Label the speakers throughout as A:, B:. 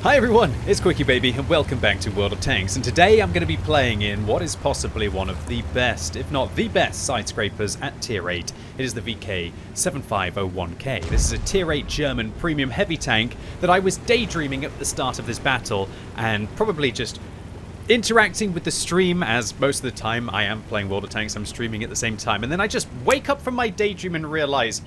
A: Hi everyone, it's QuickyBaby and welcome back to World of Tanks, and today I'm going to be playing in what is possibly one of the best, if not the best, side scrapers at tier 8. It is the VK7501K. This is a tier 8 German premium heavy tank that I was daydreaming at the start of this battle and probably just interacting with the stream, as most of the time I am playing World of Tanks, I'm streaming at the same time, and then I just wake up from my daydream and realize,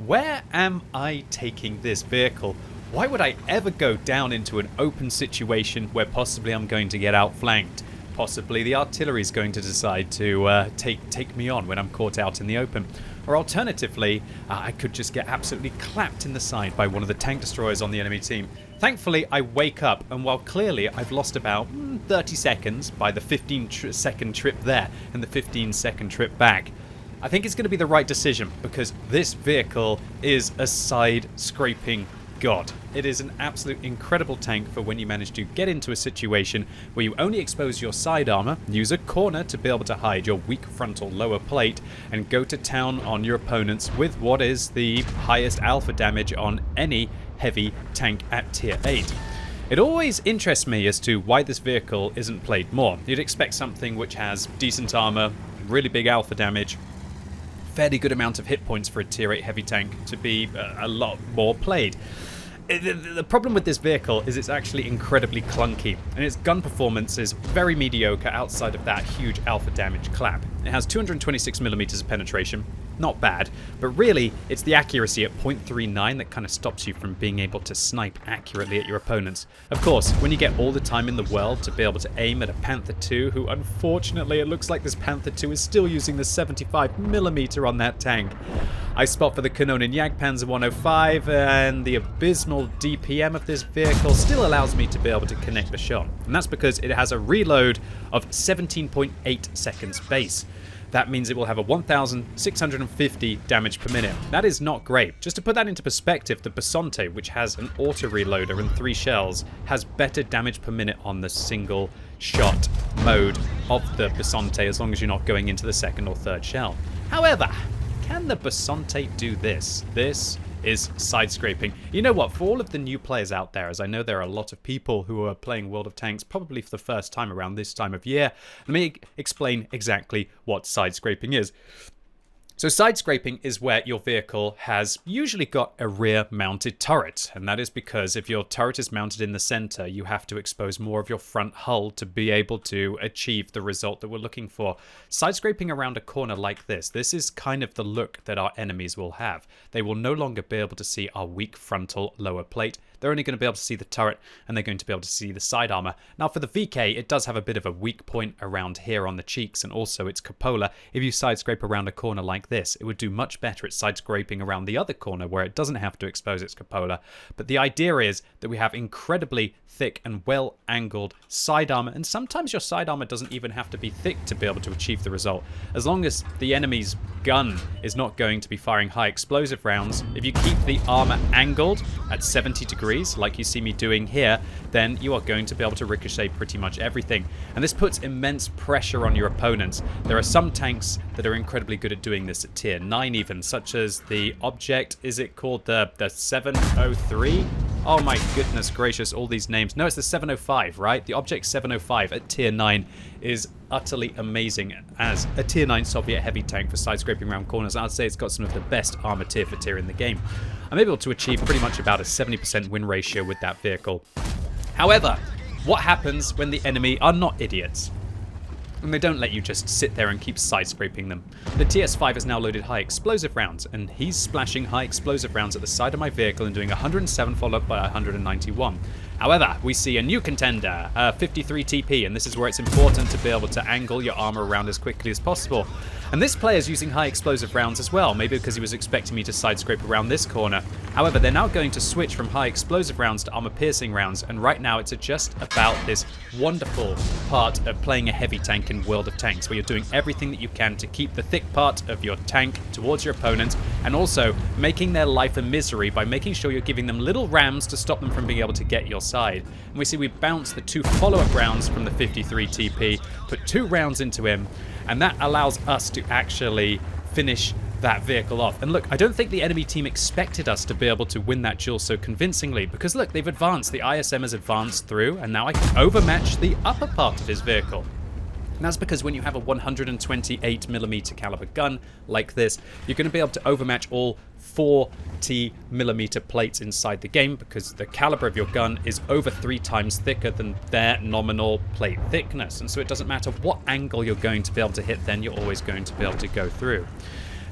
A: where am I taking this vehicle? Why would I ever go down into an open situation where possibly I'm going to get outflanked? Possibly the artillery is going to decide to take me on when I'm caught out in the open. Or alternatively, I could just get absolutely clapped in the side by one of the tank destroyers on the enemy team. Thankfully, I wake up, and while clearly I've lost about 30 seconds by the 15-second trip there and the 15-second trip back, I think it's going to be the right decision, because this vehicle is a side scraping god. It is an absolute incredible tank for when you manage to get into a situation where you only expose your side armor, use a corner to be able to hide your weak frontal lower plate, and go to town on your opponents with what is the highest alpha damage on any heavy tank at tier 8. It always interests me as to why this vehicle isn't played more. You'd expect something which has decent armor, really big alpha damage, fairly good amount of hit points for a tier 8 heavy tank to be a lot more played. The problem with this vehicle is it's actually incredibly clunky, and its gun performance is very mediocre outside of that huge alpha damage clap. It has 226mm of penetration, not bad, but really it's the accuracy at 0.39 that kind of stops you from being able to snipe accurately at your opponents. Of course, when you get all the time in the world to be able to aim at a Panther II, who unfortunately it looks like this Panther II is still using the 75mm on that tank. I spot for the Kanonen Jagdpanzer 105, and the abysmal DPM of this vehicle still allows me to be able to connect the shot. And that's because it has a reload of 17.8 seconds base. That means it will have a 1,650 damage per minute. That is not great. Just to put that into perspective, the Basonte, which has an auto reloader and 3 shells, has better damage per minute on the single shot mode of the Basonte, as long as you're not going into the second or third shell. However, can the Basonte do this? This is side scraping. You know what, for all of the new players out there, as I know there are a lot of people who are playing World of Tanks probably for the first time around this time of year, let me explain exactly what side scraping is. So side scraping is where your vehicle has usually got a rear mounted turret, and that is because if your turret is mounted in the center, you have to expose more of your front hull to be able to achieve the result that we're looking for. Side scraping around a corner like this is kind of the look that our enemies will have. They will no longer be able to see our weak frontal lower plate. They're only going to be able to see the turret, and they're going to be able to see the side armor. Now for the VK, it does have a bit of a weak point around here on the cheeks, and also its cupola. If you side scrape around a corner like this, it would do much better at side scraping around the other corner where it doesn't have to expose its cupola. But the idea is that we have incredibly thick and well angled side armor, and sometimes your side armor doesn't even have to be thick to be able to achieve the result. As long as the enemy's gun is not going to be firing high explosive rounds, if you keep the armor angled at 70 degrees like you see me doing here, then you are going to be able to ricochet pretty much everything. And this puts immense pressure on your opponents. There are some tanks that are incredibly good at doing this at tier 9 even, such as the Object, is it called the 703? Oh my goodness gracious, all these names. No, it's the 705, right? The Object 705 at tier 9 is utterly amazing as a tier 9 Soviet heavy tank for side scraping around corners. I'd say it's got some of the best armor tier for tier in the game. I'm able to achieve pretty much about a 70% win ratio with that vehicle. However, what happens when the enemy are not idiots? And they don't let you just sit there and keep side scraping them. The TS5 has now loaded high explosive rounds, and he's splashing high explosive rounds at the side of my vehicle and doing 107 followed by 191. However, we see a new contender, 53 TP, and this is where it's important to be able to angle your armor around as quickly as possible. And this player's using high explosive rounds as well, maybe because he was expecting me to side scrape around this corner. However, they're now going to switch from high explosive rounds to armor piercing rounds, and right now it's just about this wonderful part of playing a heavy tank in World of Tanks, where you're doing everything that you can to keep the thick part of your tank towards your opponent, and also making their life a misery by making sure you're giving them little rams to stop them from being able to get your side. And we see we bounce the 2 follow-up rounds from the 53 TP, put 2 rounds into him, and that allows us to actually finish that vehicle off. And look, I don't think the enemy team expected us to be able to win that duel so convincingly, because look, they've advanced. The ISM has advanced through, and now I can overmatch the upper part of his vehicle. And that's because when you have a 128mm caliber gun like this, you're going to be able to overmatch all 40mm plates inside the game, because the caliber of your gun is over 3 times thicker than their nominal plate thickness. And so it doesn't matter what angle you're going to be able to hit, then you're always going to be able to go through.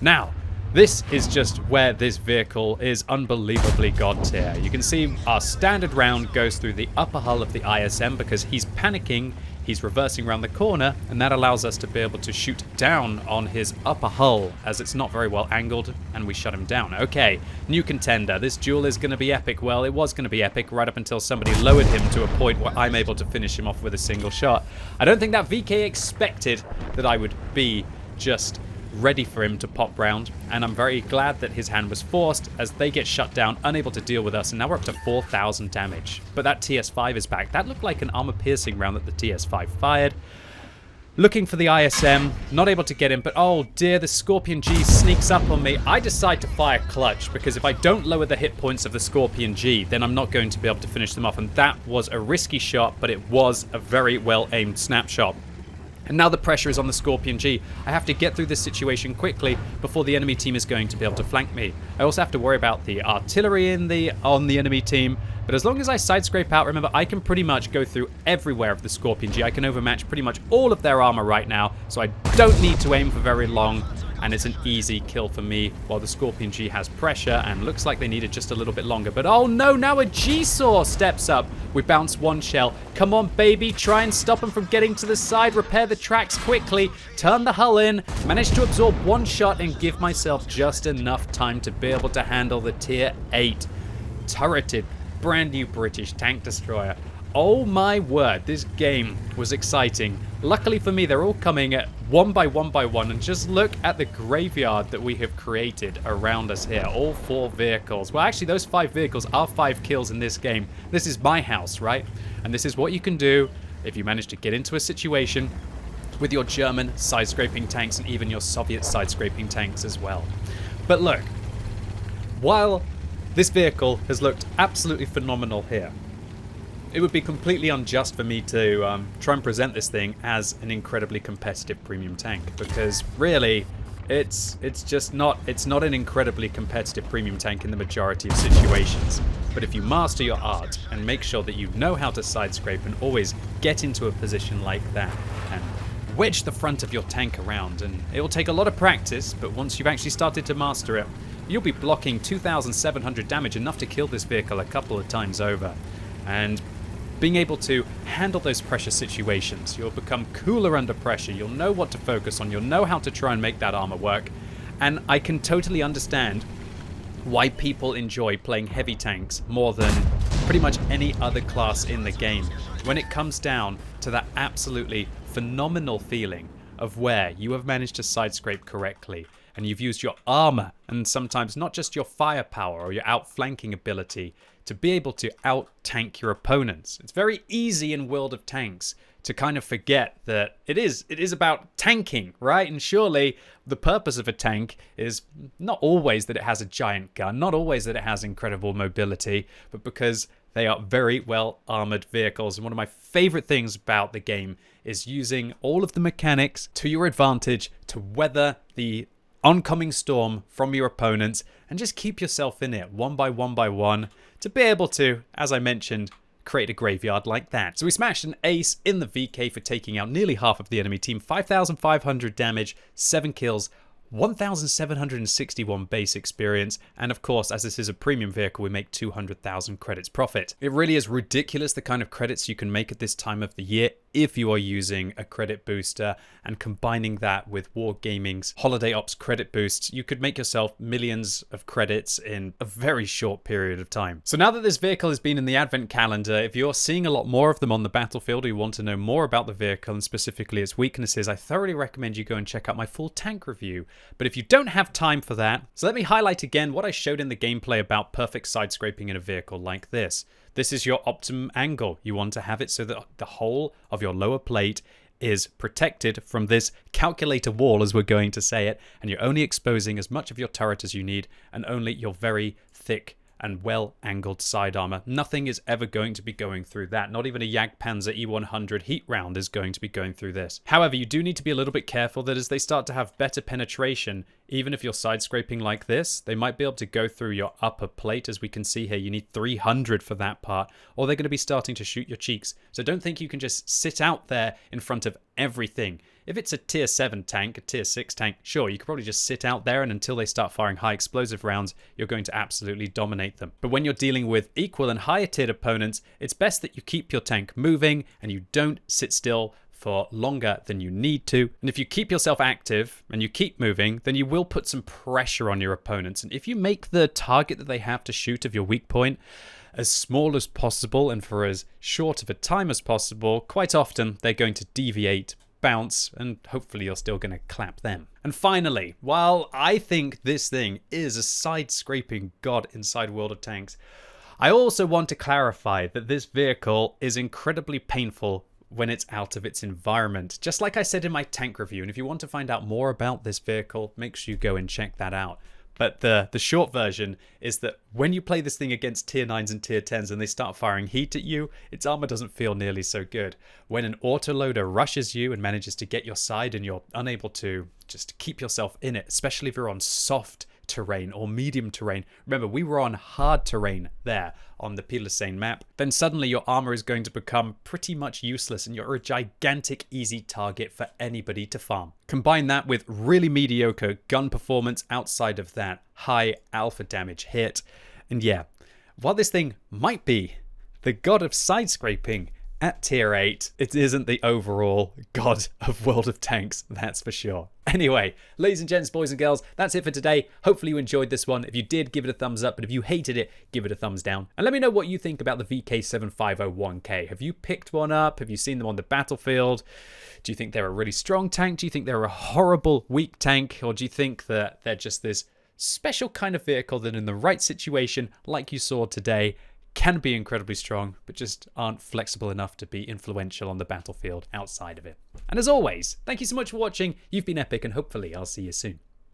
A: Now, this is just where this vehicle is unbelievably god tier. You can see our standard round goes through the upper hull of the ISM because he's panicking. He's reversing around the corner, and that allows us to be able to shoot down on his upper hull as it's not very well angled, and we shut him down. Okay, new contender. This duel is going to be epic. Well, it was going to be epic right up until somebody lowered him to a point where I'm able to finish him off with a single shot. I don't think that VK expected that I would be just ready for him to pop round, and I'm very glad that his hand was forced as they get shut down, unable to deal with us, and now we're up to 4,000 damage. But that TS5 is back. That looked like an armor-piercing round that the TS5 fired. Looking for the ISM, not able to get him, but oh dear, the Scorpion G sneaks up on me. I decide to fire clutch, because if I don't lower the hit points of the Scorpion G, then I'm not going to be able to finish them off, and that was a risky shot, but it was a very well-aimed snapshot. And now the pressure is on the Scorpion G. I have to get through this situation quickly before the enemy team is going to be able to flank me. I also have to worry about the artillery on the enemy team. But as long as I sidescrape out, remember, I can pretty much go through everywhere of the Scorpion G. I can overmatch pretty much all of their armor right now, so I don't need to aim for very long. And it's an easy kill for me while the Scorpion G has pressure and looks like they needed just a little bit longer. But oh no, now a G-Saw steps up. We bounce one shell. Come on, baby, try and stop them from getting to the side. Repair the tracks quickly. Turn the hull in. Manage to absorb one shot and give myself just enough time to be able to handle the tier 8 turreted brand new British tank destroyer. Oh my word, this game was exciting. Luckily for me, they're all coming at one by one, and just look at the graveyard that we have created around us here. All 4 vehicles. Well, actually, those 5 vehicles are 5 kills in this game. This is my house, right? And this is what you can do if you manage to get into a situation with your German side-scraping tanks and even your Soviet side-scraping tanks as well. But look, while this vehicle has looked absolutely phenomenal here, it would be completely unjust for me to try and present this thing as an incredibly competitive premium tank, because really it's not an incredibly competitive premium tank in the majority of situations. But if you master your art and make sure that you know how to side scrape and always get into a position like that and wedge the front of your tank around, and it will take a lot of practice, but once you've actually started to master it, you'll be blocking 2,700 damage, enough to kill this vehicle a couple of times over. And being able to handle those pressure situations, you'll become cooler under pressure, you'll know what to focus on, you'll know how to try and make that armor work. And I can totally understand why people enjoy playing heavy tanks more than pretty much any other class in the game, when it comes down to that absolutely phenomenal feeling of where you have managed to side scrape correctly, and you've used your armor and sometimes not just your firepower or your outflanking ability to be able to out-tank your opponents. It's very easy in World of Tanks to kind of forget that it is about tanking, right? And surely the purpose of a tank is not always that it has a giant gun, not always that it has incredible mobility, but because they are very well armored vehicles. And one of my favorite things about the game is using all of the mechanics to your advantage to weather the oncoming storm from your opponents and just keep yourself in it one by one to be able to, as I mentioned, create a graveyard like that. So we smashed an ace in the VK for taking out nearly half of the enemy team, 5,500 damage, 7 kills, 1,761 base experience, and of course, as this is a premium vehicle, we make 200,000 credits profit. It really is ridiculous the kind of credits you can make at this time of the year if you are using a credit booster and combining that with Wargaming's Holiday Ops credit boosts. You could make yourself millions of credits in a very short period of time. So now that this vehicle has been in the advent calendar, if you're seeing a lot more of them on the battlefield or you want to know more about the vehicle and specifically its weaknesses, I thoroughly recommend you go and check out my full tank review. But if you don't have time for that, so let me highlight again what I showed in the gameplay about perfect side scraping in a vehicle like this. This is your optimum angle. You want to have it so that the whole of your lower plate is protected from this calculator wall, as we're going to say it, and you're only exposing as much of your turret as you need and only your very thick and well-angled side armor. Nothing is ever going to be going through that. Not even a Jagdpanzer E100 heat round is going to be going through this. However, you do need to be a little bit careful that as they start to have better penetration, even if you're side scraping like this, they might be able to go through your upper plate. As we can see here, you need 300 for that part, or they're going to be starting to shoot your cheeks. So don't think you can just sit out there in front of everything. If it's a tier 7 tank, a tier 6 tank, sure, you could probably just sit out there, and until they start firing high explosive rounds, you're going to absolutely dominate them. But when you're dealing with equal and higher tiered opponents, it's best that you keep your tank moving and you don't sit still for longer than you need to. And if you keep yourself active and you keep moving, then you will put some pressure on your opponents. And if you make the target that they have to shoot of your weak point as small as possible and for as short of a time as possible, quite often they're going to deviate, bounce, and hopefully you're still going to clap them. And finally, while I think this thing is a side scraping god inside World of Tanks, I also want to clarify that this vehicle is incredibly painful when it's out of its environment, just like I said in my tank review. And if you want to find out more about this vehicle, make sure you go and check that out. But the short version is that when you play this thing against tier 9s and tier 10s and they start firing heat at you, its armor doesn't feel nearly so good. When an autoloader rushes you and manages to get your side and you're unable to just keep yourself in it, especially if you're on soft terrain or medium terrain. Remember, we were on hard terrain there on the Pilosane map. Then suddenly your armor is going to become pretty much useless and you're a gigantic easy target for anybody to farm. Combine that with really mediocre gun performance outside of that high alpha damage hit. And yeah, while this thing might be the god of side scraping at tier 8, it isn't the overall god of World of Tanks, that's for sure. Anyway, ladies and gents, boys and girls, that's it for today. Hopefully you enjoyed this one. If you did, give it a thumbs up, but if you hated it, give it a thumbs down. And let me know what you think about the VK7501K. Have you picked one up? Have you seen them on the battlefield? Do you think they're a really strong tank? Do you think they're a horrible weak tank? Or do you think that they're just this special kind of vehicle that in the right situation, like you saw today, can be incredibly strong, but just aren't flexible enough to be influential on the battlefield outside of it? And as always, thank you so much for watching. You've been epic, and hopefully I'll see you soon.